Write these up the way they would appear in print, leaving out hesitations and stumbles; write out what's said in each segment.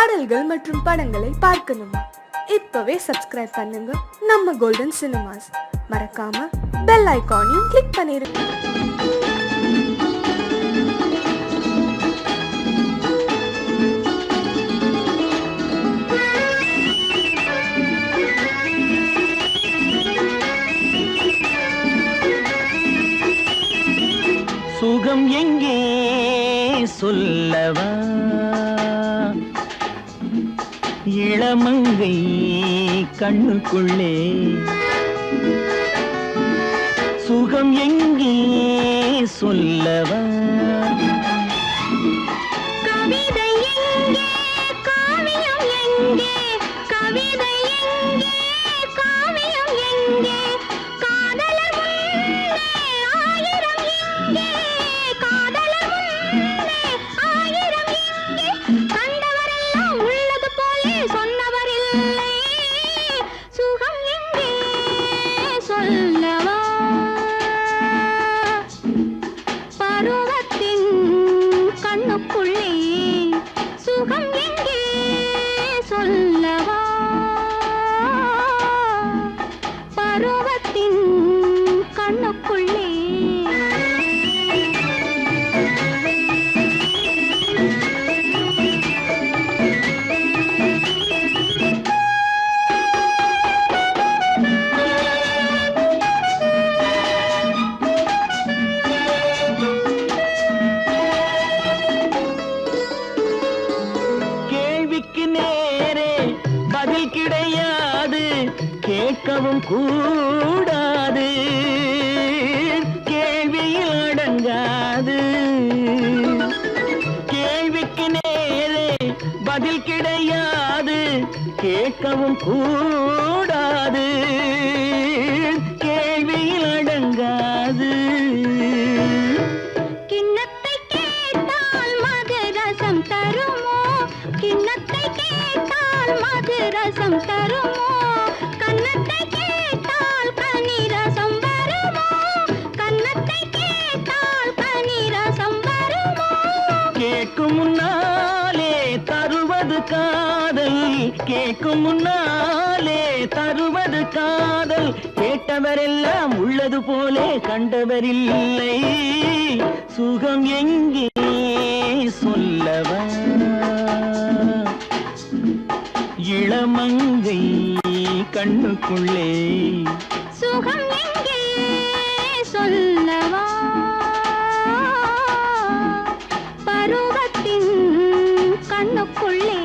பாடல்கள் மற்றும் படங்களை பார்க்கணுமா? இப்பவே சப்ஸ்கிரைப் பண்ணுங்க நம்ம கோல்டன் சினிமாஸ். மறக்காம பெல் ஐகானையும் கிளிக் பண்ணிருங்க. சுகம் எங்கே சொல்லவா, இளமங்கை கண்ணுக்குள்ளே சுகம் எங்கே சொல்லவா, கவிதை எங்கே காவியம் எங்கே, கவிதை எங்கே காவியம் எங்கே, காதலர் முன்னே ஆயிரம் எங்கே, காதலர் முன்னே ஆயிரம் எங்கே, கண்டவரெல்லாம் உள்ளது போலே சொன்னவர் இல்லை, சுகம் எங்கே சொல்லவா, பருவத்தின் கண்ணுக்குள்ளே சுகம் எங்கே சொல்லவா, பருவத்தின் கண்ணுக்குள்ளே. கேள்விக்கு நேரே பதில் கிடையாது, கேட்கவும் கூடாது, கேள்வியில் அடங்காது. கேள்விக்கு நேரே பதில் கிடையாது, கேட்கவும் கூடாது, கேள்வியில் அடங்காது. கிண்ணத்தை கேட்டால் மது ரசம் தருமோ, கிண்ணத்தை கேட்டால் மது ரசம் தருமோ, கன்னத்தை கேட்டால் கனி ரசம் வருமோ, கன்னத்தை கேட்டால் கனி ரசம் வருமோ. கேட்கும் முன்னாலே தருவது காதல், கேட்கும் முன்னாலே தருவது காதல், கேட்டவரெல்லாம் உள்ளது போலே கண்டவரில்லை, சுகம் எங்கே சொல்லவா, இளமங்கை கண்ணுக்குள்ளே சுகம் எங்கே சொல்லவா, பருவத்தின் கண்ணுக்குள்ளே.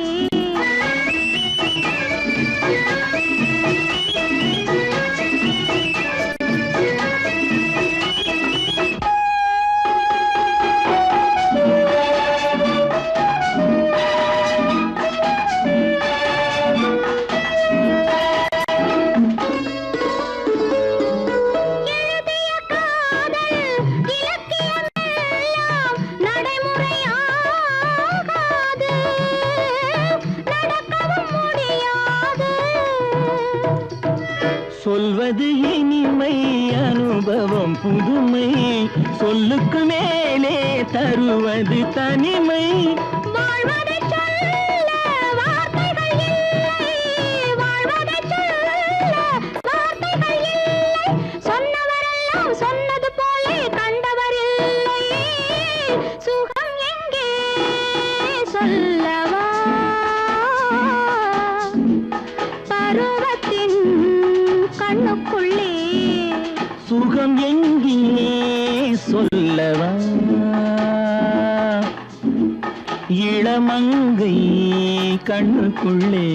எழுதிய காதல் இலக்கியமெல்லாம் நடைமுறையாகாது, நடக்கவும் முடியாது. சொல்வது இனிமை அனுபவம் புதுமை, சொல்லுக்கு மேலே தருவது தனிமை. வாழ்வதைச் சொல்ல வார்த்தைகள் இல்லை, வாழ்வதைச் சொல்ல வார்த்தைகள் இல்லை, சொன்னவரெல்லாம் சொன்னது போலே கண்டவர் இல்லை, சுகம் எங்கே சொல்லவா, பருவத்தின் கண்ணுக்குள்ளே. சுகம் எங்கே சொல்லவா, இளமங்கை கண்ணுக்குள்ளே.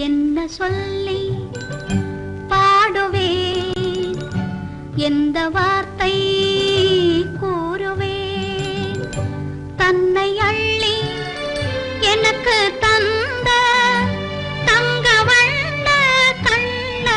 என்ன சொல்லி பாடுவேன், எந்த வார்த்தை கூறுவேன், தன்னை அள்ளி எனக்கு தந்த தங்க வண்ண கண்ண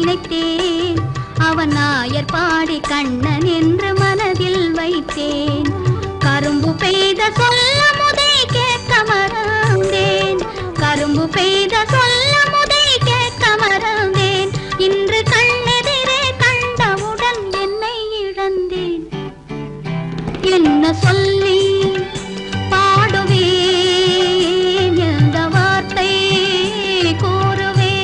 நினைத்தேன், அவன் நாயர் பாடி கண்ணன் என்று மனதில் வைத்தேன். கரும்பு பெய்த சொல்ல முதை கேட்க மறந்தேன், கரும்பு பெய்த சொல்ல முதை கேட்க மறந்தேன். இன்று கண்ணெதிரே கண்டவுடன் என்னை இழந்தேன். என்ன சொல்லி பாடுவேன், எந்த வார்த்தை கூறுவேன்?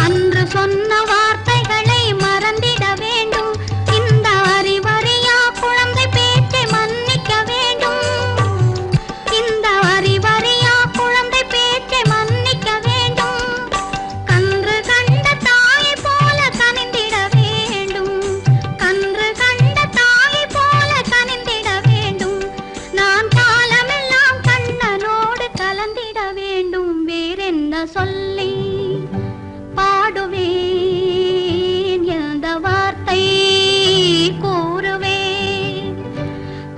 அன்று சொன்ன வார்த்தைகளை மறந்திட வேண்டும். இந்த அறிவறியா குழந்தை பேச்சை மன்னிக்க வேண்டும். இந்த அறிவறியா குழந்தை பேச்சை மன்னிக்க வேண்டும். கன்று கண்ட தாயை போல கனிந்திட வேண்டும். கன்று கண்ட தாயை போல கனிந்திட வேண்டும். நான் காலமெல்லாம் கண்ணனோடு கலந்திட வேண்டும். வேறென்ன சொல்லி பாடுவேன், எந்த வார்த்தை கூறுவேன்?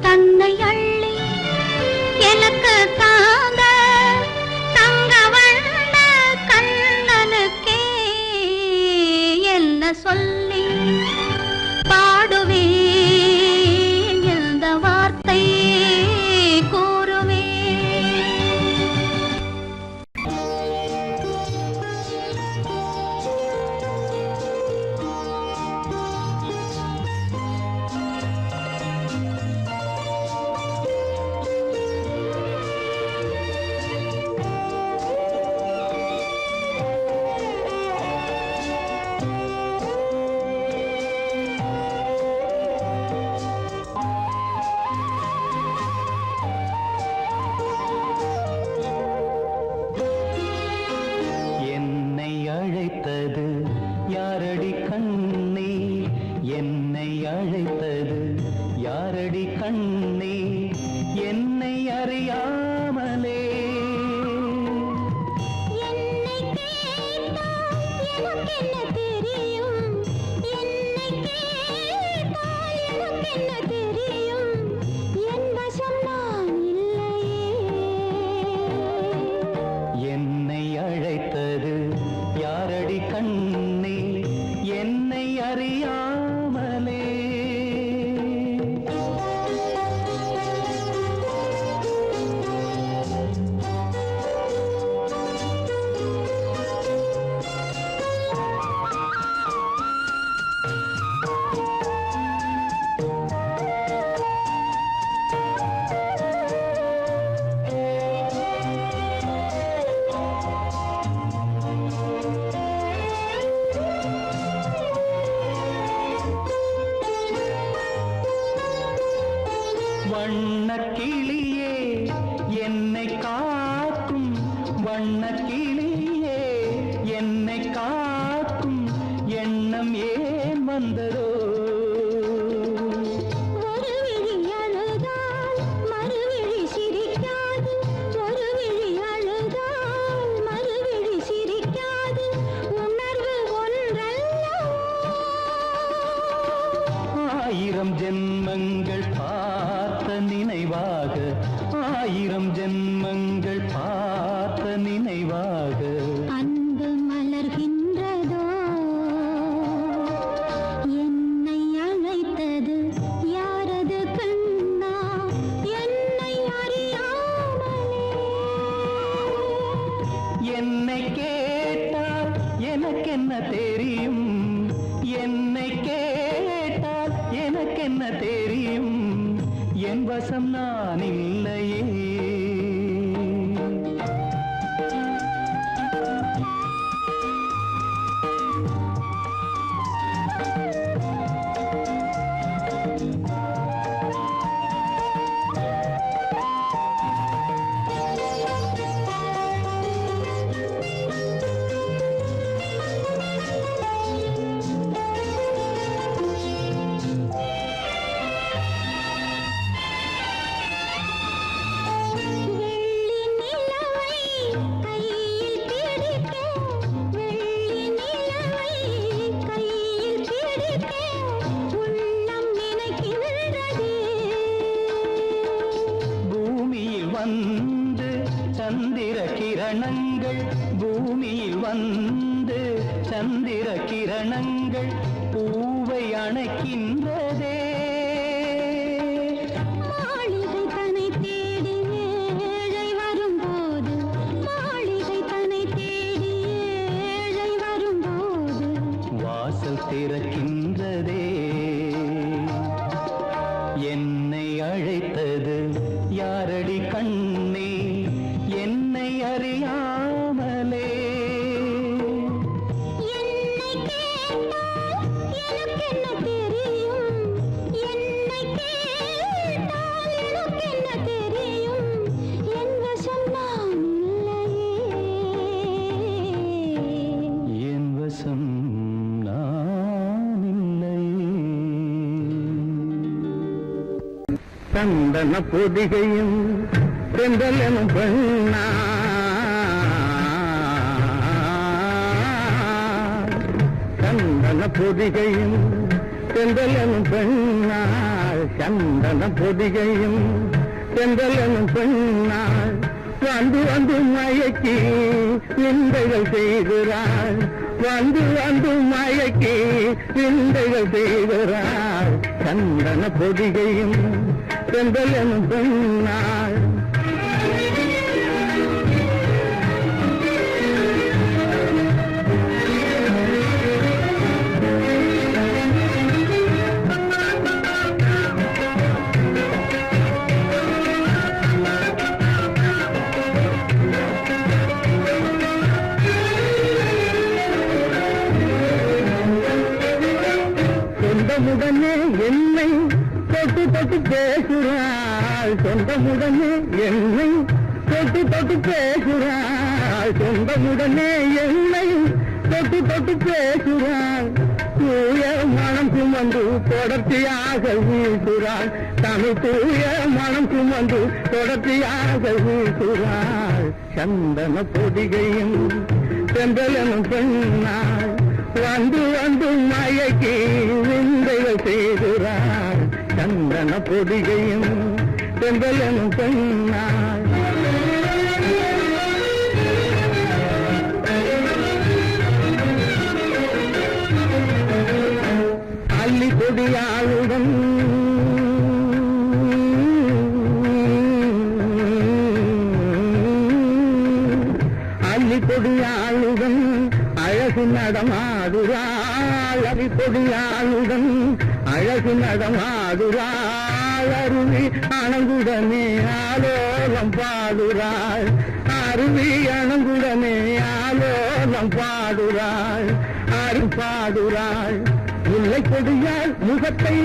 தன்னை அள்ளி எனக்கு தாங்க தங்க வண்ண கண்ணனுக்கே என்ன சொல்லி பாடுவேன், எந்த வார்த்தை கூறுவேன்? என்னை அழைத்தது யாரடி கண்ணே, என்னை அழைத்தது யாரடி கண்ணே, என்னை அறியாமலே. என்னை கேட்டால் எனக்கென்ன தெரியும், என்னை கேட்டால் எனக்கென்ன தெரியும், என் வசம் நான் இல்லையே. என்னை அழைத்தது யாரடி கண்ணே, என்னை அறியாமலே. வண்ணக்கிளியே என்னை காக்கும், வண்ணக்கிளியே என்னை காக்கும் எண்ணம் ஏன் வந்ததோ? ஒரு விழி அழுதால் மறுவிழி சிரிக்காது, ஒரு விழி அழுதால் மறுவிழி சிரிக்காது, உணர்வு ஒன்றல்லவோ. ஆயிரம் ஜென்மங்கள் பார்த்த நினைவாக, ஆயிரம் ஜென்மங்கள் பார்த்த நினைவாக. அன்பு மலர்கின்றதோ, என்னை அழைத்தது யாரது கண்ணா, என்னை அறியாமலே. என்னை கேட்டால் எனக்கென்ன தெரியும், என்னை கேட்டால் எனக்கென்ன தெரியும், என் வசம் நான் இல்லையே. கிரணங்கள் பூமியில் வந்து சந்திர கிரணங்கள் பூவை அணைக்கின்றதே. மாளிகை தன்னை தேடி ஏழை வரும்போது, மாளிகை தன்னை தேடி ஏழை வரும்போது வாசல் திறக்கின்றதே. என்னை அழைத்தது யாரடி கண்ணே, என்னை அறியாமலே. என்னை கேட்டால் எனக்கென்ன தெரியும், என்னை கேட்டால் எனக்கென்ன தெரியும், என் வசம் நான் இல்லையே. என் வசம் நான் இல்லையே. சந்தன பொதிகையும் செந்தலனும் பெண்ணா, சந்தன பொதிகையும் செந்தலனும் பெண்ணாள், சந்தன பொதிகையும் செந்தலனும் பெண்ணாள். வந்து வந்து மயக்கி விந்தைகள் செய்கிறாள், வந்து வந்து மயக்கி விந்தைகள் செய்கிறாள். சந்தன பொதிகையும் செந்தலனும் பெண்ணாள். சொந்தமுடனே என்னை தொட்டு தொட்டு பேசுகிறாள், சொந்தமுடனே என்னை தொட்டு தொட்டு பேசுகிறாள், சொந்தமுடனே என்னை தொட்டு தொட்டு பேசுகிறாள். தூய மனம் சுமந்து தொடர்ச்சியாக வீசுகிறாள், தமிழ் தூய மனம் சுமந்து தொடர்ச்சியாக வீசுகிறாள். சந்தன பொதிகையும் செந்தலனும் பெண்ணாள், வந்து வந்து மயக்கி விந்தைகள் செய்கிறாள். சந்தன பொதிகையும் செந்தலனும் பெண்ணாள். அள்ளி கொடியாளுடன் அள்ளி கொடியாளுடன் அழகு நடமாடுறாள், அள்ளி கொடியாளுடன் அழகு நடமாடுறாள். அருவி அணங்குடனே ஆலோலம் பாடுறாள், அருவி அணங்குடனே ஆலோலம் பாடுறாள், பாடுறாள். முல்லை கொடியால் முகத்தை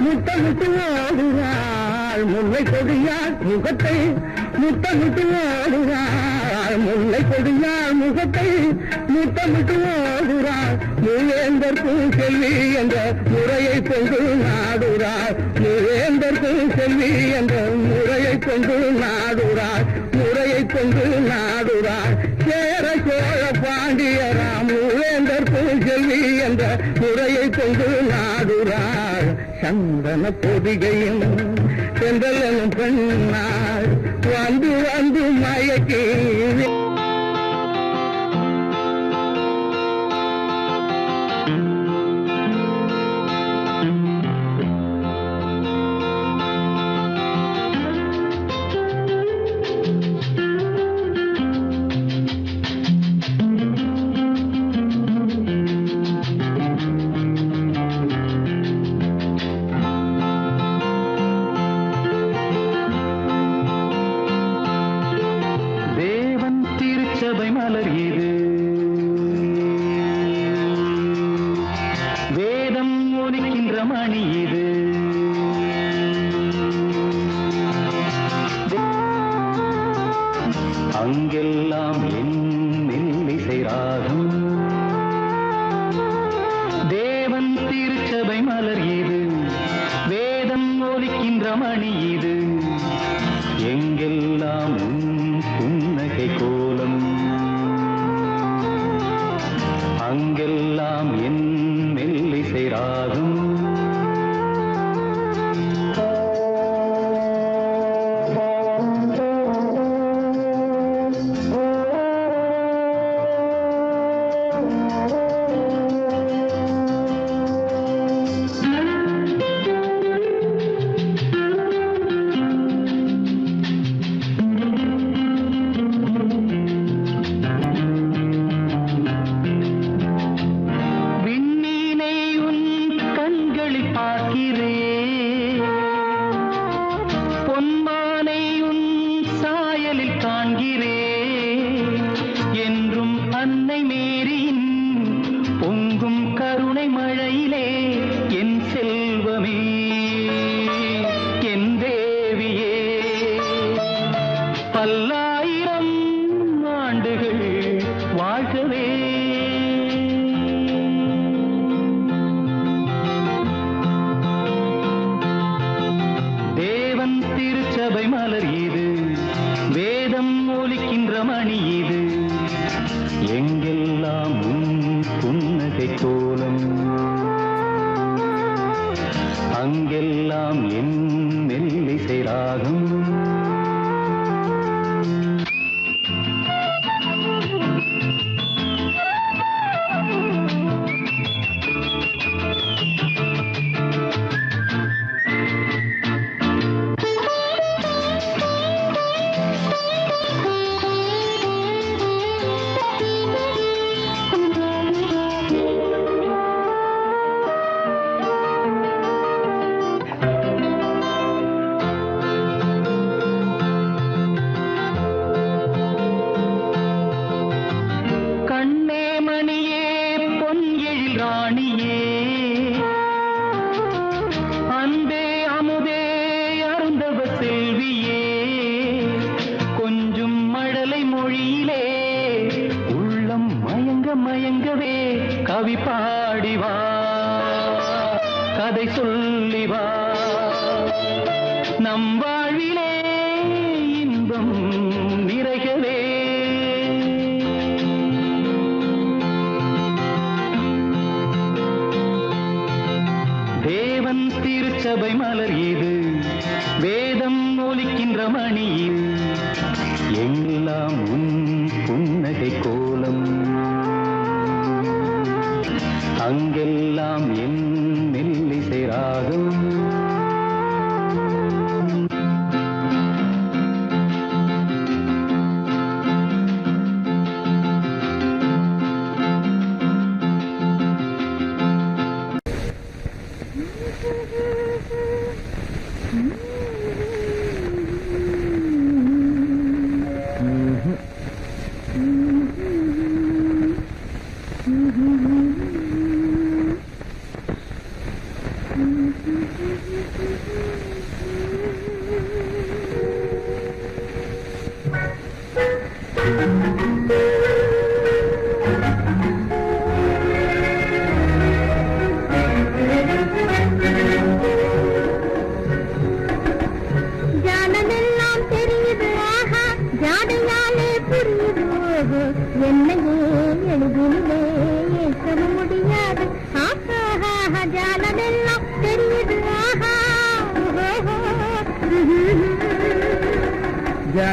முத்தமிட்டு ஓடுறாள், முல்லை கொடியால் முகத்தை முத்தமிட்டு ஓடுறாள், முல்லை கொடியால் முகத்தை முத்தமிட்டு ஓடுறாள். மூவேந்தர்க்கு செல்வி என்ற முறையை கொண்டு நாடுறாள், மூவேந்தர்க்கு செல்வி என்ற முறையை கொண்டு நாடுறாள், முறையை கொண்டு நாடுறாள். சேர சோழ பாண்டியராம் மூவேந்தர்க்கு செல்வி என்ற முறையை கொண்டு நாடுறாள். சந்தன பொதிகையும் செந்தலனும் பெண்ணாள், வந்து வந்து மயக்கி சபை மலர் இது, வேதம் ஒலிக்கின்ற மணி இது. அங்கெல்லாம் என் மெல்லிசை ராகம், தேவன் திருச்சபை மலர் இது, வேதம் ஒலிக்கின்ற மணி இது. எங்கெல்லாம் உன் புன்னகை கோலம், அங்கெல்லாம் என் மெல்லிசை ராகம். எங்கெல்லாம் உன் புன்னகை கோலம் அங்கெல்லாம் என் மெல்லிசை ராகம் மயங்கவே கவி பாடிவா கதை சொல்லிவா நம் வாழ்விலே இன்பம் நிறையவே தேவன் திருச்சபை மலர் இது வேதம் ஒலிக்கின்ற மணி இது எல்லாம் உன் புன்னகை கோலம் அங்கெல்லாம் என் மெல்லிசை ராகம்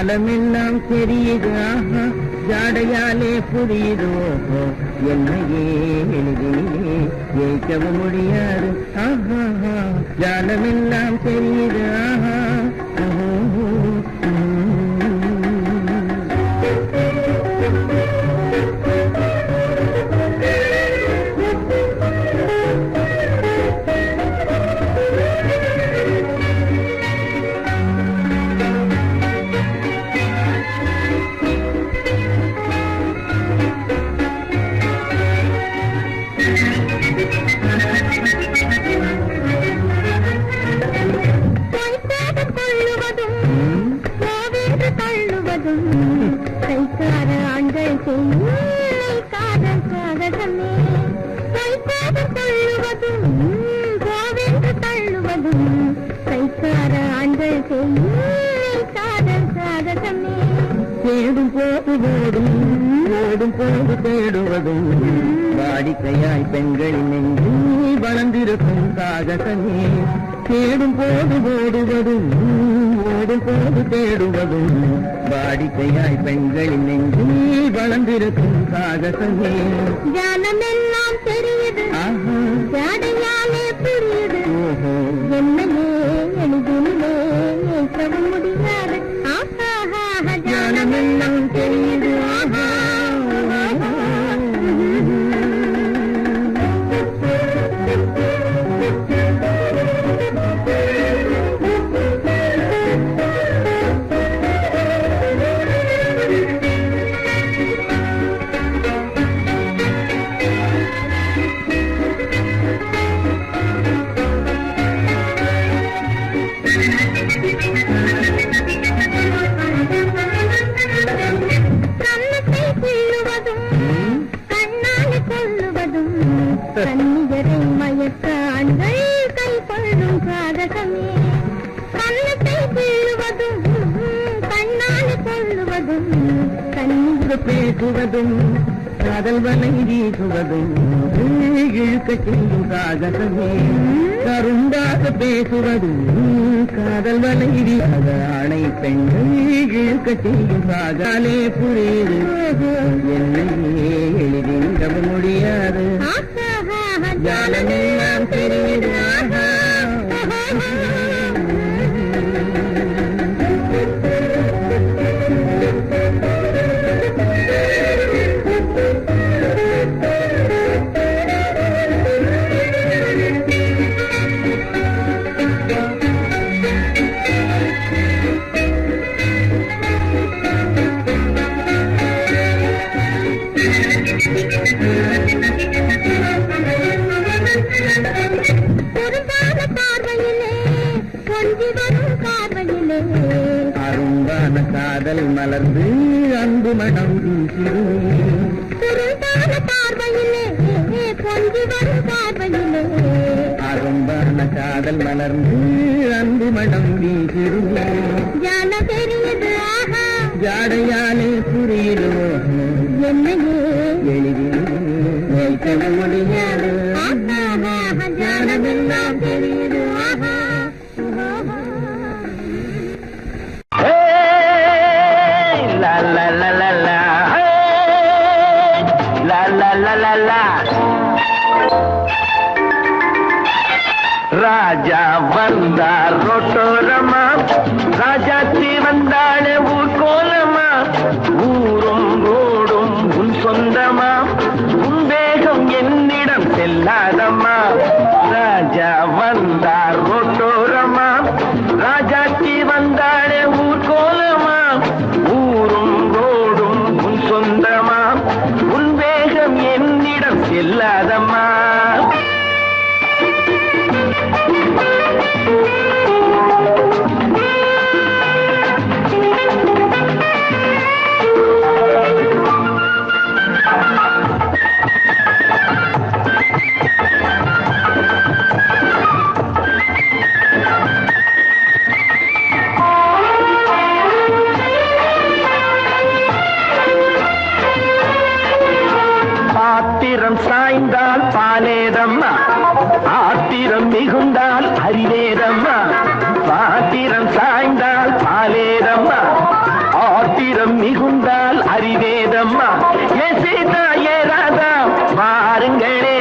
ஜாலமெல்லாம் தெரியுது ஆஹா ஜாடையாலே புரியுது ஓஹோ என்னையே எளிதிலே ஜெயிக்கவும் முடியாது ஆஹா ஜாலமெல்லாம் தெரியுது ஆஹா தேடும் போது ஓடும் ஓடும் போது தேடுவதும் வாடிக்கையாய் பெண்களின் நெஞ்சு வளர்ந்திருக்கும் சாகசமே தேடும் போது ஓடுவதும் ஓடும் போது தேடுவதும் வாடிக்கையாய் பெண்களின் நெஞ்சு வளர்ந்திருக்கும் சாகசமே ஜாலமெல்லாம் தெரியுது ஜாடையாலே புரியுது என்னையே எளிதிலே ஏற்கவும் முடியாது ஜாலமெல்லாம் தெரியுது ஆஹா பேசுவதும் காதல் வலை வீசுவதும் இழுக்க செய்யும் சாகசமே கருண்டாக பேசுவதும் காதல் வலை வீசாத ஆணை பெண்கள் இழுக்க செய்யும் சாகாலே புரியுது என்னையே எழுதிட முடியாது ஜாலமெல்லாம் தெரியுது அரும்பான காதல் மலர்ந்து அன்பு மனம் அரும்பான காதல் மலர்ந்து அன்பு மனம் வீசிருமே ஜாடையாலே புரியுதோ என்னையே எளிதில் முடியாது ஜானமெல்லாம் தெரியுது ராஜா வந்தார் ரோட்டோரமா ராஜாச்சி வந்தாளே ஊர் கோலமா ஊரும் ரோடும் உன் சொந்தமா உன் வேகம் என்னிடம் செல்லாதம்மா ராஜா வந்தார் ரோட்டோரமா ராஜாச்சி வந்தாளே ஊர் கோலமா ஊரும் ரோடும் உன் சொந்தமா உன் வேகம் என்னிடம் செல்லாதம்மா ஆத்திரம் சாய்ந்தால் பாலேதம்மா ஆத்திரம் மிகுந்தால் அறிவேதம்மா பாத்திரம் சாய்ந்தால் பாலேதம்மா ஆத்திரம் மிகுந்தால் அறிவேதம்மா ஏ சீதா ஏ ராதா பாருங்களே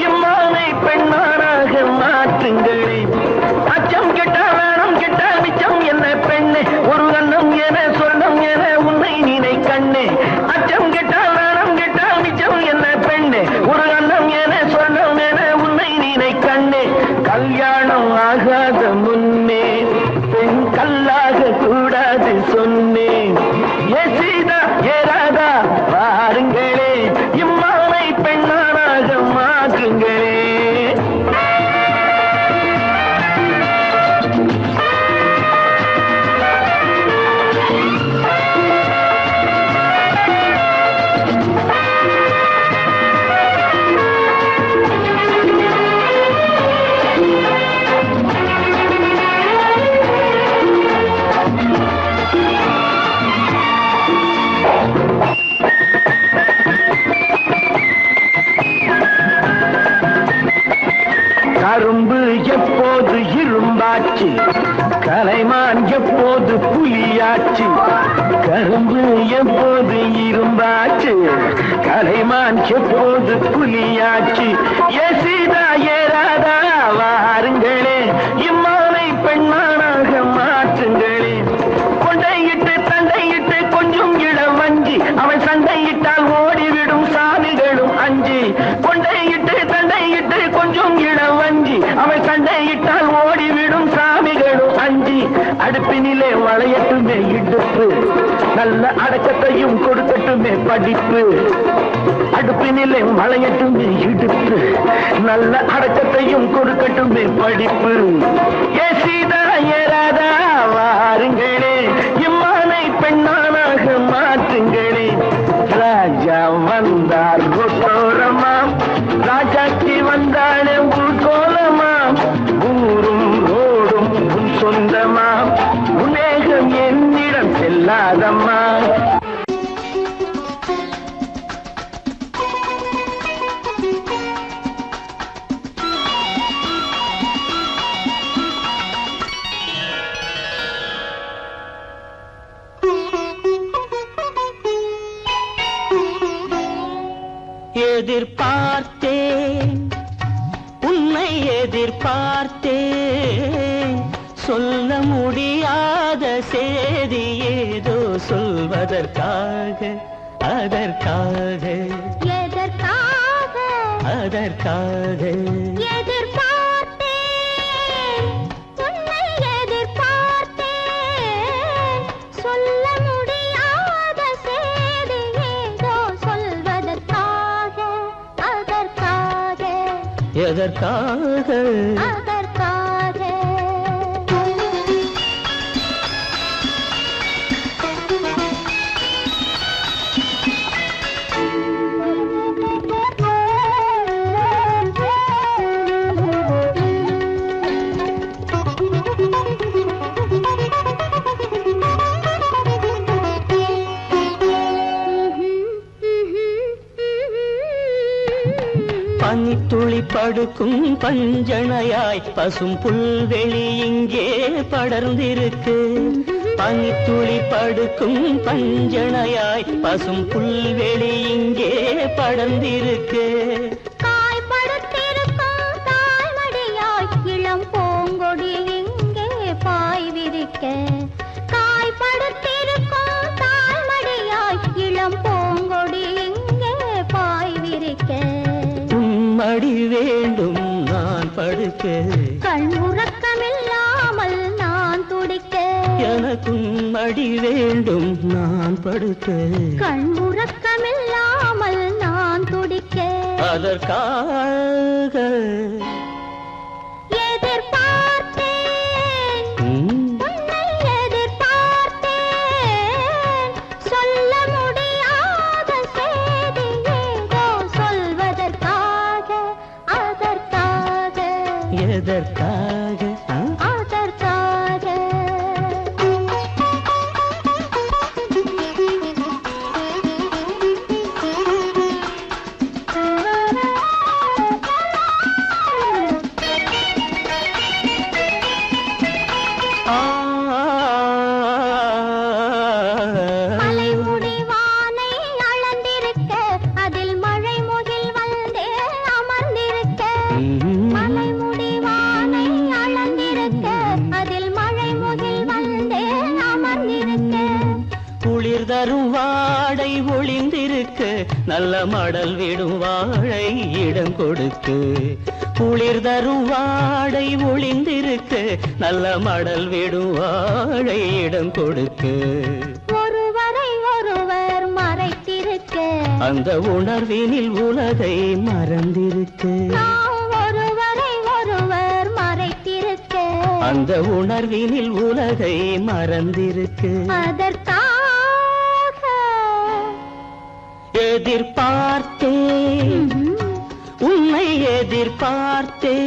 இம்மானை பெண்மானாக மாற்றுங்களே அச்சம் கெட்டால் வேணும் கெட்டால் மிச்சம் என்ன பெண்ணே ஒரு கண்ணம் என சொர்ணம் என உன்னை நினை கண்ணே அச்சம் கெட்டால் வேணும் கெட்டால் மிச்சம் என்ன பெண்ணே ஒரு கண்ணம் என சொர்ணம் என உன்னை நினை கண்ணே கல்யாணம் ஆகாத முன்னே பெண் கல்லாக கூடாது சொன்னேன் ஏ சீதா ஏ ராதா பாருங்களே இம்மானை பெண்ணானாக மாற்றுங்களே கரும்பு எப்போது இரும்பாச்சு கலைமான் எப்போது புலியாச்சு கரும்பு எப்போது இரும்பாச்சு கலைமான் எப்போது புலியாச்சு ஏ சீதா ஏ ராதா வாருங்களே இம்மானை பெண்ணானாக மாற்றுங்களே கொண்டையிட்டு தண்டையிட்டு கொஞ்சம் இடம் வஞ்சி அவன் சண்டையிட்டால் ஓடிவிடும் சாமிகளும் அஞ்சி கொண்டையிட்டு தண்டையிட்டு கொஞ்சம் இடம் வஞ்சி அவன் சண்டையிட்டால் ஓடிவிடும் சாமிகளும் அஞ்சி அடுப்பினிலே வளையட்டுமே இடுப்பு நல்ல அடக்கத்தையும் கொடுக்கட்டுமே படிப்பு அடுப்பினிலே வளையட்டுமே இடுப்பு நல்ல அடக்கத்தையும் கொடுக்கட்டுமே படிப்பு ஏ சீதா ஏ ராதா வாருங்களே இம்மானை பெண்ணானாக மாற்றுங்களே ராஜா வந்தார் ரோட்டோரமா ராஜாச்சி வந்தாளே ஊர் கோலமா ஊரும் ரோடும் உன் சொந்தமா உன்னேகம் என்னிடம் செல்லாதம்மா எதிர்பார்த்தேன் உன்னை எதிர்பார்த்தேன் சொல்ல முடியாத செய்தி ஏதோ சொல்வதற்காக அதற்காக எதற்காக அதற்காக எதிர்பார்த்தேன் உன்னை எதிர்பார்த்தேன் சொல்ல முடியாத செய்தி ஏதோ சொல்வதற்காக அதற்காக எதற்காக அதற்காக பனித்துளி படுக்கும் பஞ்சணையாய் பசும் புல்வெளி இங்கே படர்ந்திருக்கு பனித்துளி படுக்கும் பஞ்சணையாய் பசும் புல்வெளி இங்கே படர்ந்திருக்கு காய்படுத்திருக்கும் தாய்மடியாய் இளம் பூங்கொடி இங்கே பாய் விரிக்க காய்படுத்திருக்கும் தாய்மடியாய் இளம் பூங்கொடி இங்கே பாய் விரிக்க மடி வேண்டும் நான் படுக்க கண் உறக்கமில்லாமல் நான் துடிக்க எனக்கும் மடி வேண்டும் நான் படுக்க கண் உறக்கமில்லாமல் நான் துடிக்க அதற்காக எதிர்பார்த்தேன் உன்னை எதிர்பார்த்தேன் சொல்ல முடியாத செய்தி ஏதோ சொல்வதற்காக அதற்காக எதற்காக அதற்காக மலைமுடி வானை அளந்திருக்க அதில் மழை முகில் வந்தே அமர்ந்திருக்க மலைமுடி வானை அளந்திருக்க அதில் மழை முகில் வந்தே அமர்ந்திருக்க குளிர் தரும் வாடை ஒளிந்திருக்கு நல்ல மடல் விடும் வாழை இடம் கொடுக்கு குளிர் தரும் வாடை ஒளிந்திருக்கு நல்ல மடல் விடும் வாழை இடம் கொடுக்கு ஒருவரை ஒருவர் மறைத்திருக்க அந்த உணர்வினில் உலகை மறந்திருக்கு நாம் ஒருவரை ஒருவர் மறைத்திருக்க அந்த உணர்வினில் உலகை மறந்திருக்கு அதற்காக எதிர்பார்த்தேன் உன்னை எதிர்பார்த்தேன்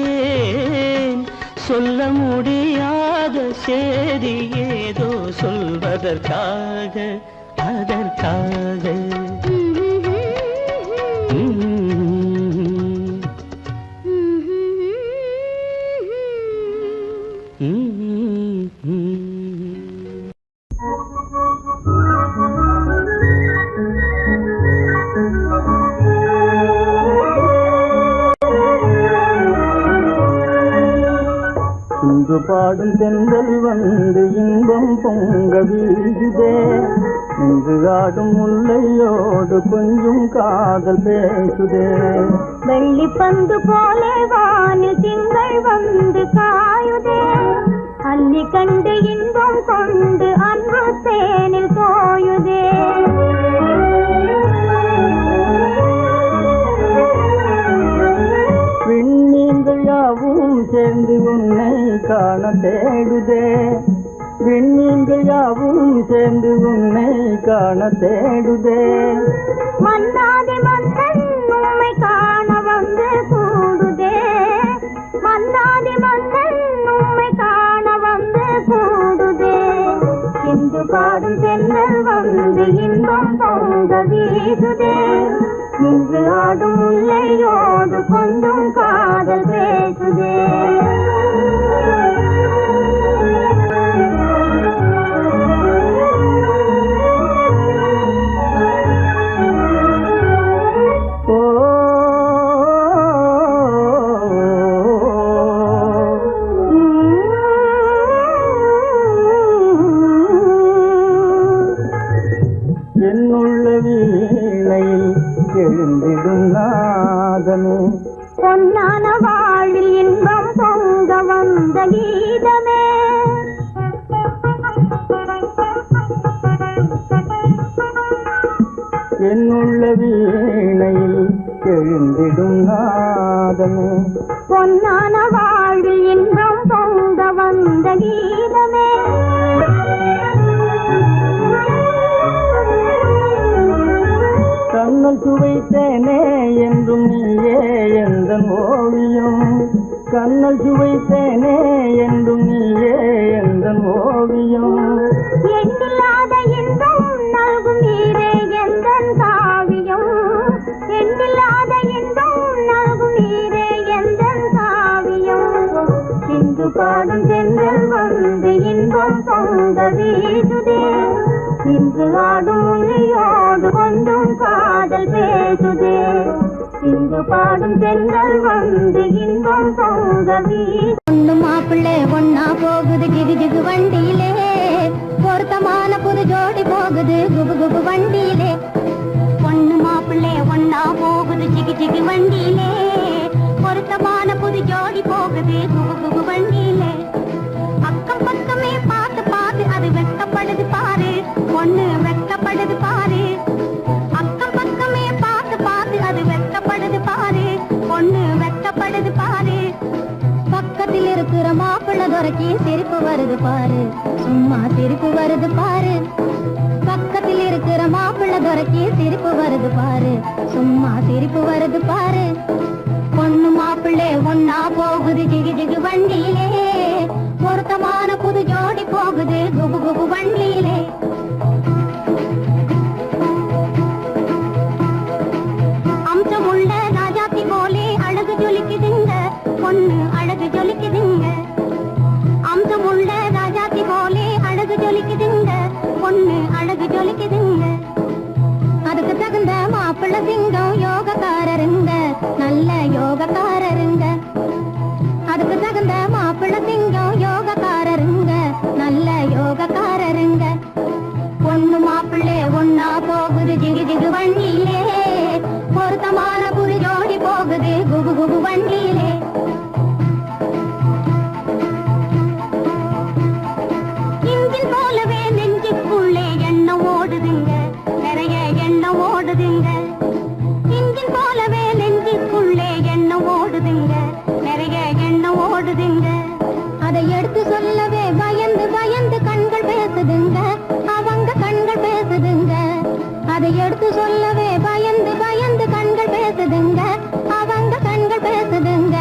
சொல்ல முடியாத செய்தி ஏதோ சொல்வதற்காக அதற்காக இங்கு பாடும் தென்றல் வந்து இன்பம் பொங்க வீசுதே இங்கு ஆடும் முல்லையோடு கொஞ்சம் காதல் பேசுதே வெள்ளி பந்து போலே வானில் திங்கள் வந்து காயுதே அள்ளி கண்டு இன்பம் கொண்டு அன்பு தேனில் தோயுதே விண்மீன்கள் யாவும் சேர்ந்து உன்னை காண தேடுதே விண்மீன்கள் யாவும் சேர்ந்து உன்னை காண தேடுதே மன்னாதி மன்னன் உம்மை காண வந்து கூடுதே மன்னாதி மன்னன் உம்மை காண வந்து கூடுதே இந்து பாடும் தென்றல் வந்து இன்பம் பொங்க வீசுதே நின்று ஆடும் முல்லையோடு கொஞ்சம் காதல் பேசுதே பொன்னான வாழ்வில் இன்பம் பொங்க வந்த கீதமே என்னுள்ள வீணையில் எழுந்திடும் நாதமே பொன்னான வாழ்வில் இன்பம் பொங்க வந்த கீதமே கண்ணல் சுவைத்தேனே என்றும் நீயே எந்த ஓவியம் கண்ணல் சுவைத்தேனே என்றும் நீயே எந்த ஓவியம் எண்ணில்லாத இன்பம் நல்கும் நீரே எந்தன் காவியம் எண்ணில்லாத இன்பம் நல்கும் நீரே எந்தன் காவியம் இன்று பாடும் சென்றல் வந்து இன்பம் பொங்க வீசுதே இன்று ஆடும் மொழியோடு கொண்டும் காதல் பேசுதே இன்று பாடும் சென்றல் வந்து இன்பம் பொங்க வீசு மாப்பிள்ளை ஒன்னா போகுது கிகு கிகு வண்டியிலே பொருத்தமான புது ஜோடி போகுது குபு குபு வண்டியிலே பொண்ணு மாப்பிள்ளை ஒன்னா போகுது ஜிகு ஜிகு வண்டியிலே பொருத்தமான புது ஜோடி போகுது குபு குபு வண்டியிலே அக்கம் பக்கமே பார்த்து பார்த்து அது வெட்டப்படுது பாரு பொண்ணு வெட்டப்படுது பாரு அக்கம் பக்கமே பார்த்து பார்த்து அது வெட்டப்படுது பாரு பொண்ணு வெட்டப்படுது பாரு பக்கத்தில் இருக்கிற மாப்பிள்ளை துரைக்கு சிரிப்பு வருது பாரு சும்மா சிரிப்பு வருது பாரு பக்கத்தில் இருக்கிற மாப்பிள்ளை துரைக்கு சிரிப்பு வருது பாரு சும்மா சிரிப்பு வருது பாரு பொண்ணு மாப்பிள்ளை ஒன்னா போகுது ஜிகு ஜிகு வண்டியிலே பொருத்தமான புது ஜோடி போகுது குபு குபு வண்டியிலே அம்சமுள்ள ராஜாத்தி போலே அழகு ஜொலிக்குதுங்க பொண்ணு அழகு ஜொலிக்குதுங்க அம்சமுள்ள ராஜாத்தி போலே அழகு ஜொலிக்குதுங்க பொண்ணு அழகு ஜொலிக்குதுங்க அதுக்கு தகுந்த மாப்பிள்ளை சிங்கம் யோகக்காரருங்க நல்ல யோகக்காரருங்க அதுக்கு தகுந்த மாப்பிள்ளை சிங்கம் யோகக்காரருங்க நல்ல யோகக்காரருங்க பொண்ணு மாப்பிள்ளை ஒன்னா போகுது ஜிகு ஜிகு வண்டியிலே பொருத்தமான புது ஜோடி போகுது குபு குபு வண்டியிலே இன்ஜின் போலவே நெஞ்சுக்குள்ளே எண்ணம் ஓடுதுங்க நிறைய எண்ணம் ஓடுதுங்க இன்ஜின் போலவே நெஞ்சுக்குள்ளே எண்ணம் ஓடுதுங்க நிறைய எண்ணம் ஓடுதுங்க அதை எடுத்து சொல்லவே பயந்து பயந்து கண்கள் பேசுதுங்க அவங்க கண்கள் பேசுதுங்க அதை எடுத்து சொல்லவே பயந்து பயந்து கண்கள் பேசுதுங்க அவங்க கண்கள் பேசுதுங்க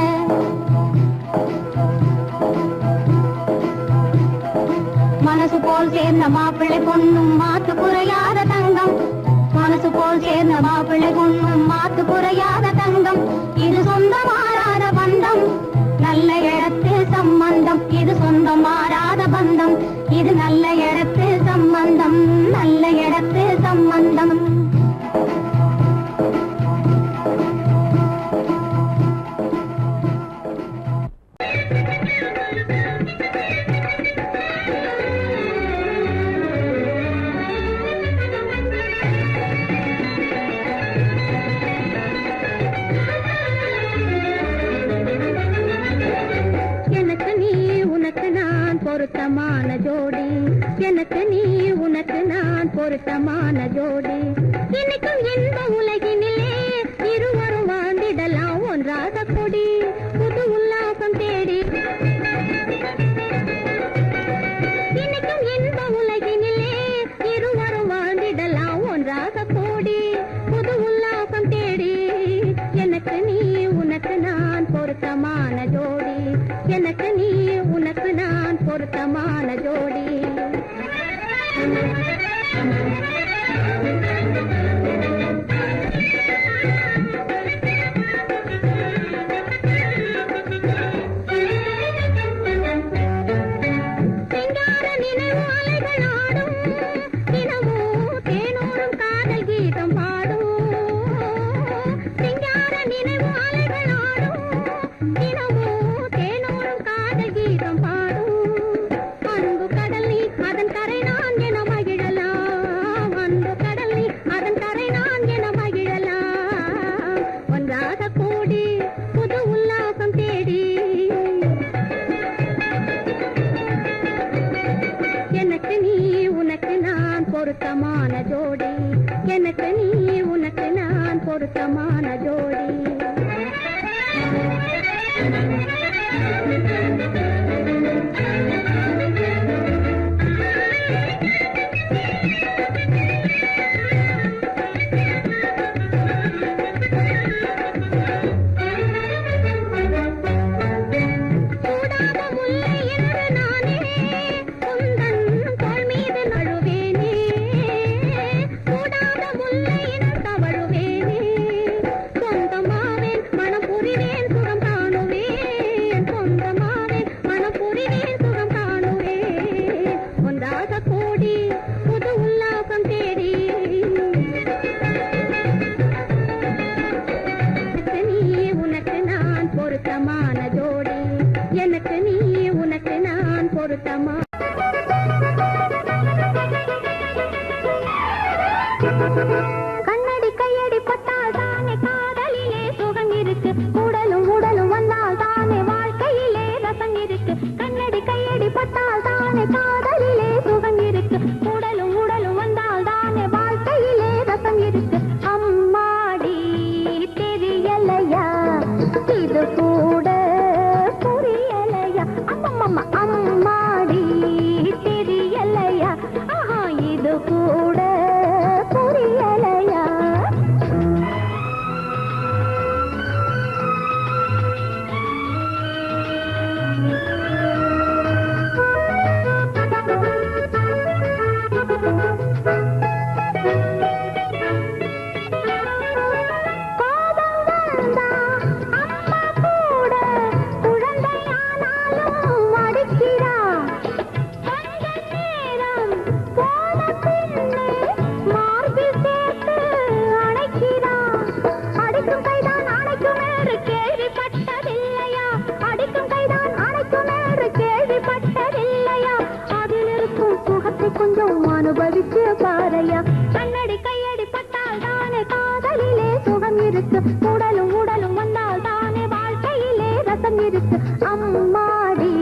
மனசு போல் சேர்ந்த மாப்பிள்ளை பொண்ணும் மாத்து குறையாத தங்கம் மனசு போல் சேர்ந்த மாப்பிள்ளை பொண்ணும் மாத்து குறையாத தங்கம் இது சொந்தம் மாறாத பந்தம் நல்ல இடத்து சம்பந்தம் இது சொந்தம் மாறாத பந்தம் இது நல்ல இடத்து சம்பந்தம் நல்ல இடத்து சம்பந்தம் எனக்கு நீ உனக்கு நான் பொருத்தமான ஜோடி எனக்கு நீ உனக்கு நான் பொருத்தமான ஜோடி இன்னைக்கும் இன்ப உலகினிலே இருவரும் வாழ்ந்திடலாம் ஒன்றாக கொடி புது உல்லாசம் தேடி இன்னைக்கும் இன்ப உலகினிலே இருவரும் வாழ்ந்திடலாம் ஒன்றாக கூடி புது உல்லாசம் தேடி எனக்கு நீ உனக்கு நான் பொருத்தமான ஜோடி எனக்கு நீ உனக்கு நான் பொருத்தமான ஜோடி சிங்கார நினைவு அலைகளாடும் தினமும் தேனோடும் காதல் கீதம் பாடும் சிங்கார நினைவு அலைகளாடும் தினமும் தேனோடும் காதல் கீதம் பாடும் அன்பு கடல் நீ அதன் கரை நான் என மகிழலாம் அன்பு கடல் நீ அதன் கரை நான் என மகிழலாம் ஒன்றாக கூடி புது உல்லா பொருத்தமான ஜோடி. கண்ணடி கையடி பட்டால் தானே காதலிலே சுகம் இருக்கு. உடலும் உடலும் வந்தால் தானே வாழ்க்கையிலே ரசம் இருக்கு. கண்ணடி கையடி பட்டால் தானே காதலிலே சுகம் இருக்கு. உடலும் உடலும் வந்தால் தானே வாழ்க்கையிலே ரசம் இருக்கு. அம்மாடி தெரியலையா இது கூட புரியலையா? அம்மம்மா அம்மாடி தெரியலையா? ஆஹா இது கூட புரியலையா? கொஞ்சம் அனுபவிச்சு பாரையா. கண்ணடி கையடி பட்டால் தானே காதலிலே சுகம் இருக்கு. உடலும் உடலும் வந்தால் தானே வாழ்க்கையிலே ரசம் இருக்கு. அம்மாடி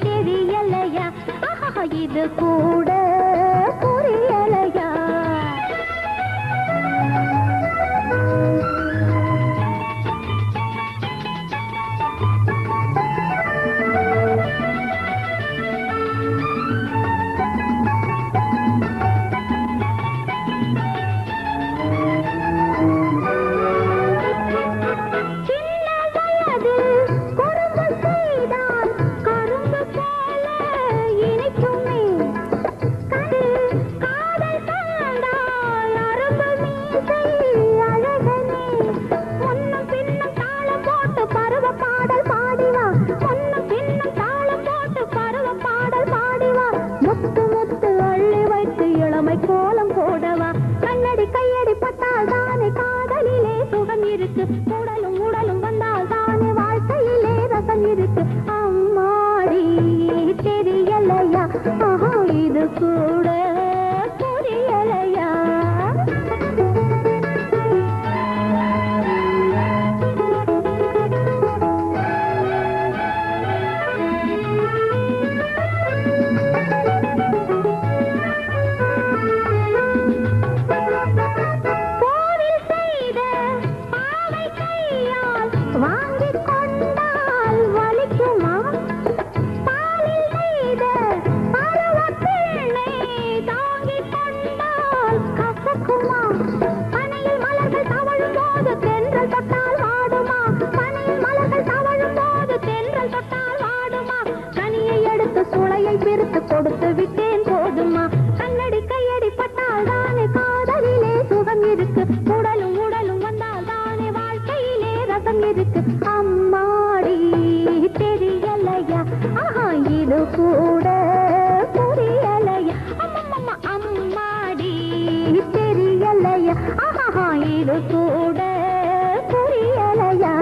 தெரியலையா? இது கூட புரியலையா? கோலம் போடவா. கண்ணடி கையடி பட்டால் தானே காதலிலே சுகம் இருக்கு. உடலும் உடலும் வந்தால் தானே வாழ்க்கையிலே ரசம் இருக்கு. அம்மாடி தெரியலையா? ஆஹா இது கூட புரியலையா? கொடுத்து விட்டேன் போதுமா. கண்ணடி கையடி பட்டால் தானே காதலிலே சுகம் இருக்கு. உடலும் உடலும் வந்தால் தானே வாழ்க்கையிலே ரசம் இருக்கு. அம்மாடி தெரியலையா? ஆஹா இது கூட புரியலையா? அம்மம்மா அம்மாடி தெரியலையா? ஆஹா இது கூட புரியலையா?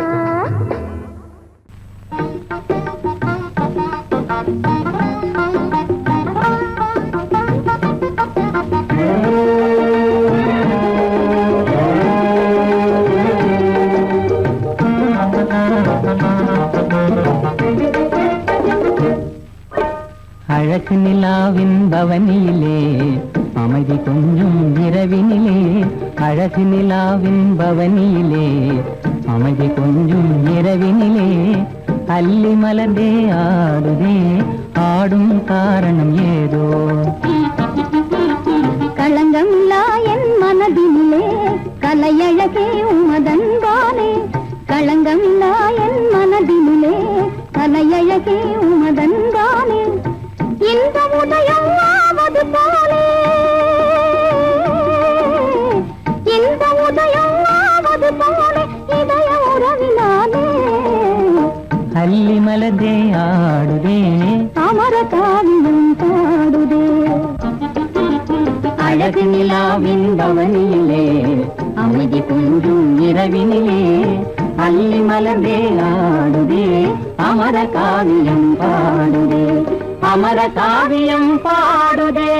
அழகு நிலாவின் பவனியிலே அமைதி கொஞ்சம் இரவினிலே அழகு அழகு நிலாவின் பவனியிலே அமைதி கொஞ்சம் இரவினிலே அல்லி மலர்ந்தே ஆடுதே ஆடும் காரணம் ஏதோ களங்கமில்லா என் மனதினிலே கலையழகே உமதன்பானே களங்கமில்லா என் மனதினிலே கலையழகே உமதன்பானே இந்த உதயம் ஆவது போலே இந்த உதயம் ஆவது போலே இதய உறவினாலே அல்லி மலர்ந்தே ஆடுதே அமர காவியம் பாடுதே அழகு நிலாவின் பவனியிலே அமைதி கொஞ்சம் இரவினிலே அல்லி மலர்ந்தே ஆடுதே அமர காவியம் பாடுதே அமர காவியம் பாடுதே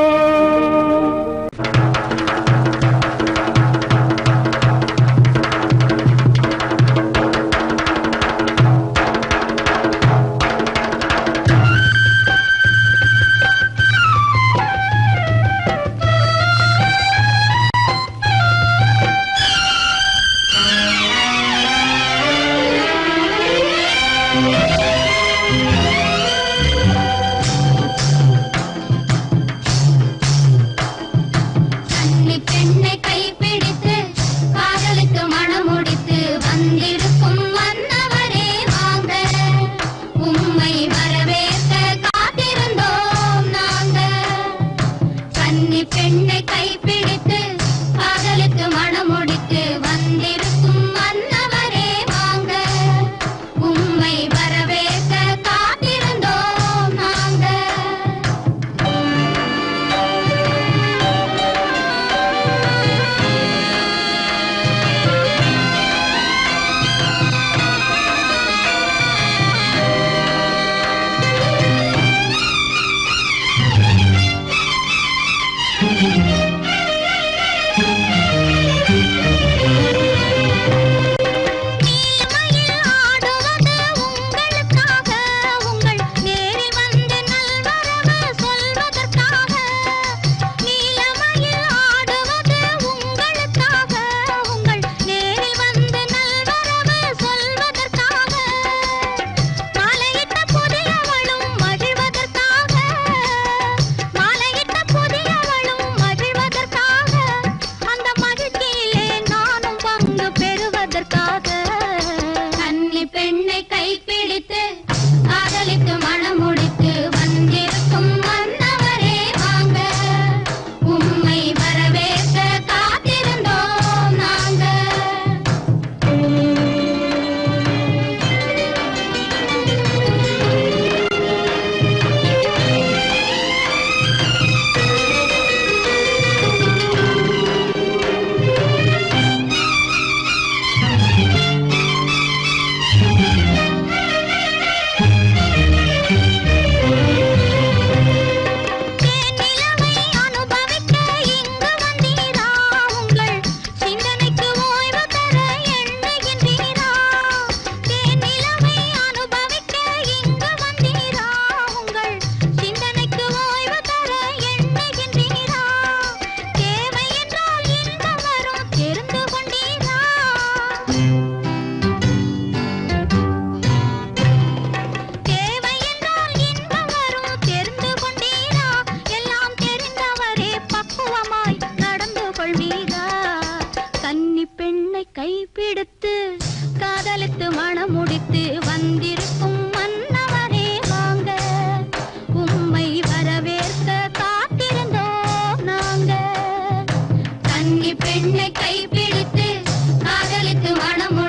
பெண்ணை கைப்பிடித்து காதலித்து மனம்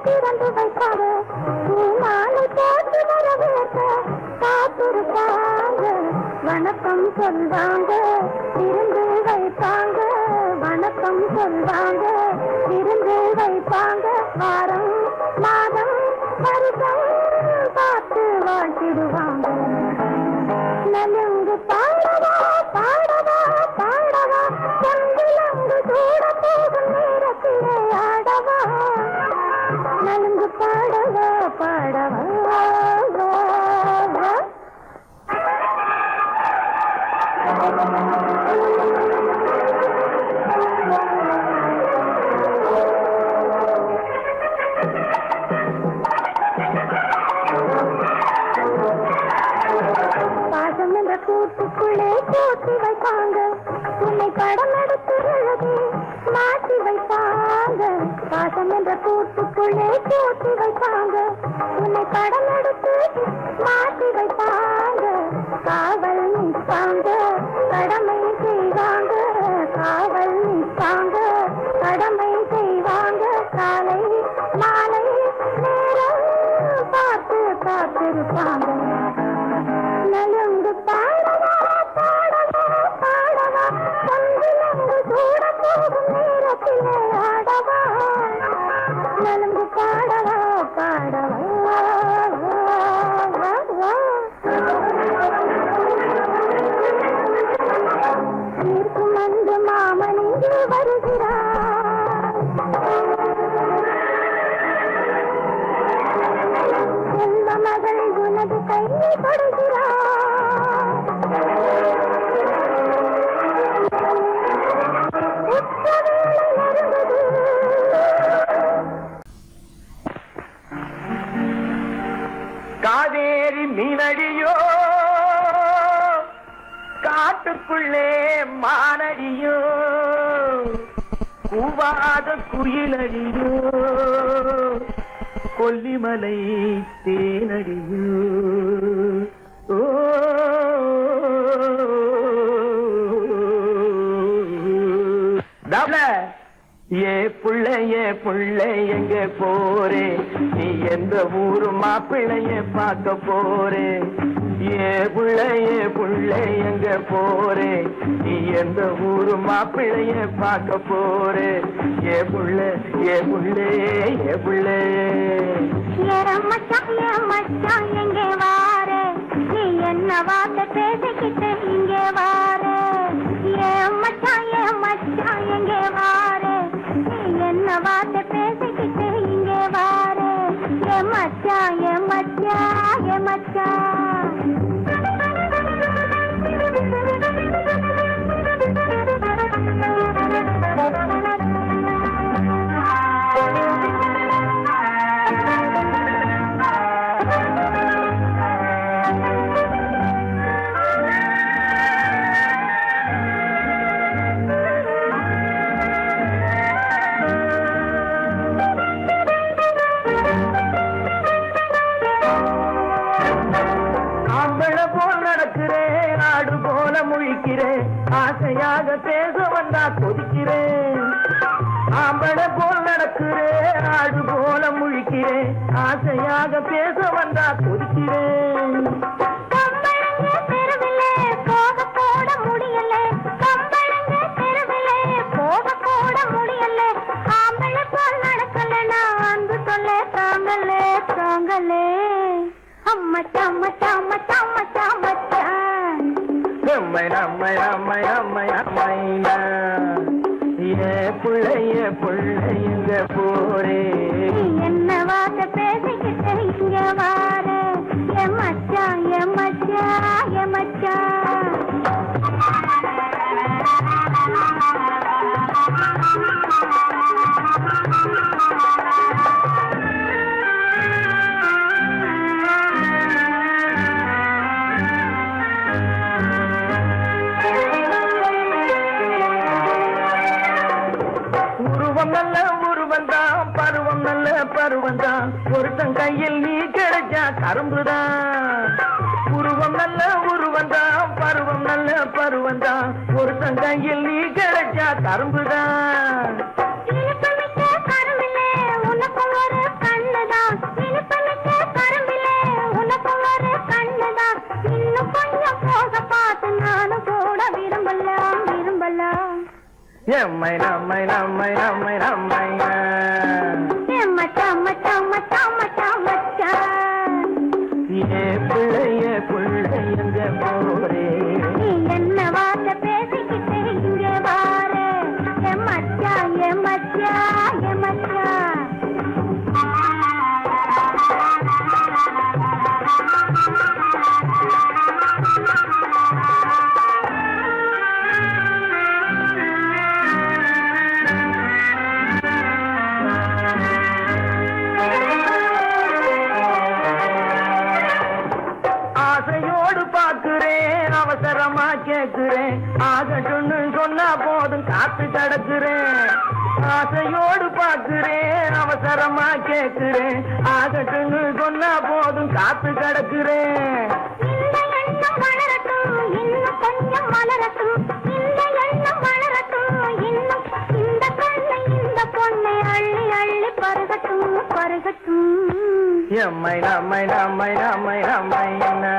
திறந்து வைப்பாங்க பூமாலை போட்டு வரவேற்க காத்திருப்பாங்க வணக்கம் சொல்வாங்க விருந்து வைப்பாங்க வணக்கம் சொல்வாங்க விருந்து வைப்பாங்க வாரம் மாதம் வருஷம் பார்த்து வாழ்த்திடுவாங்க நலுங்கு பாடவா பாடவா பாடவா பொங்கிலங்கு சூட போகும் நேரத்திலே ஆடவா நலுங்கு பாடவா பாடவா பாசம் என்ற கூட்டுக்குள்ளே கூட்டி வைப்பாங்க உன்னை படம் எடுத்து எழுதி மாற்றி வைப்பாங்க பாசம் என்ற கூட்டுக்குள்ளே கூட்டி வைப்பாங்க உன்னை படம் எடுத்து மாற்றி வைப்பாங்க காவல் நிற்பாங்க கடமை செய்வாங்க காவல் நிற்பாங்க கடமை செய்வாங்க காலை மாலை நேரம் பார்த்து காத்திருப்பாங்க நலுங்கு பாடவா பாடவா பாடவா பொங்கிலங்கு சூட போகும் நேரத்திலே ஆடவா நலுங்கு பாடவா பாடவா தீர்க்கும் அன்று மாமன் இங்கு வருகிறார் செல்வ மகள் உனது கையை கொடுகிறார் காவேரி மீனடியோ காட்டுக்குள்ளே மானடியோ கூவாத குயிலடியோ கொல்லிமலை தேனடியோ ஓ ஏ புள்ள எங்க போறே நீ எந்த ஊரு மாப்பிள்ளைய பார்க்க போறே ஏ புள்ள எங்க போறே நீ எந்த ஊரு மாப்பிள்ளைய பார்க்க போறே ஏ புள்ள மச்சான் எங்கே வாரே நீ என்ன வார்த்தை பேசிக்கிட்டு இங்கே வாரே மச்சான் எங்கே வாரே நீ என்ன வார்த்தை பேசிக்கிட்டு இங்கே வாரே மச்சான் ஆசையாக பேச வந்தா கொதிக்கிறேன் ஆம்பள போல் நடக்கிறேன் ஆடு போல முழிக்கிறேன் ஆசையாக பேச வந்தா கொதிக்கிறேன் புள்ளைய போரே என்ன வார்த்தை பேசிக்கிட்டு இங்க வாரே மச்சான் பருவந்தான் ஒருத்தன் கையில் நீ கிடைச்சா கரும்புதான் உருவம் நல்ல உருவந்தான் பருவம் நல்ல பருவந்தான் ஒருத்தன் கையில் நீ கிடைச்சா கரும்புதான் கருவிலே உனக்கு ஒரு கண் எம்மைனா மைனா மைனா மைனா மைனா மச்சான் மச்சான் மச்சான் மச்சான் மச்சான் ஏ பிள்ளை எங்க போரே நீ என்ன வார்த்தை பேசிக்கிட்டு இங்க வாரு என் மச்சான் என் மச்சான் என் மச்சான் ஆசையோடு பார்க்கிறேன் அவசரமா கேட்கிறேன் ஆகட்டும்னு சொன்னா போதும் காத்து கிடக்குறேன் ஆசையோடு பார்க்கிறேன் அவசரமா கேட்கிறேன் ஆகட்டும்னு சொன்னா போதும் காத்து கிடக்குறேன் இந்த எண்ணம் வளரட்டும் இன்னும் கொஞ்சம் வளரட்டும் இந்த எண்ணம் வளரட்டும் இன்னும் இந்த கண்ணை இந்த பொண்ணை அள்ளி அள்ளி பருகட்டும் பருகட்டும் எம்மைனா மைனா மைனா மைனா மைனா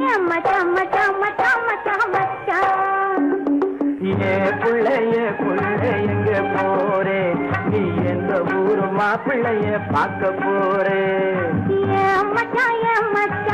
என் மச்சான் மச்சான் மச்சான் மச்சான் மச்சான் ஏ பிள்ளை எங்க போரே நீ எந்த ஊரு மாப்பிள்ளைய பார்க்க போறே என் மச்சான் என் மச்சான்